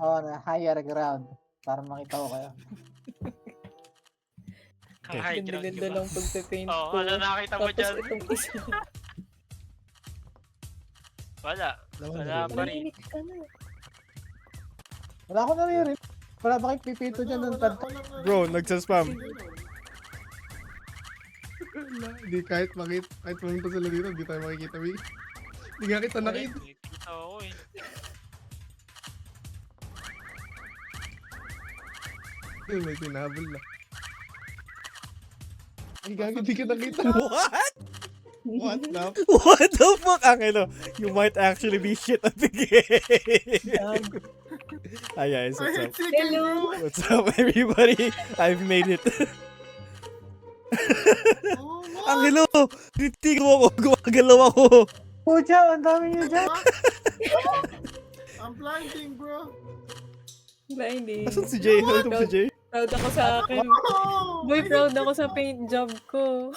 Oo, na higher ground. Para makita ko kayo. High ground Ganda-ganda ba? lang pagpe-paint Oo, ko. ano nakita mo Tapos dyan? itong isa. Wala. Wala pa rin. Manahimik ka na. Wala akong naririnig. Wala ba kayong pipito dyan ng tanta? Bro, nagsaspam. Hindi kahit pumunta sila dito, hindi tayo makikita, Wig. Hindi nga kita nakita. Nakita ako eh. Ay, may tinabol na. Ay, gagi, di ka nakita. What? What the? What the fuck? Angelo, you might actually be shit at the game. Hi guys, what's up? Hello! What's up everybody? I've made it. Angelo, tinitig mo ako, gumagalaw ako. Pucha, ang dami nyo dyan. I'm blinding, bro. Blinding. Asan si Jay? Ano si Jay? Proud ako sa akin. Oh, Boy, proud ako sa paint job ko.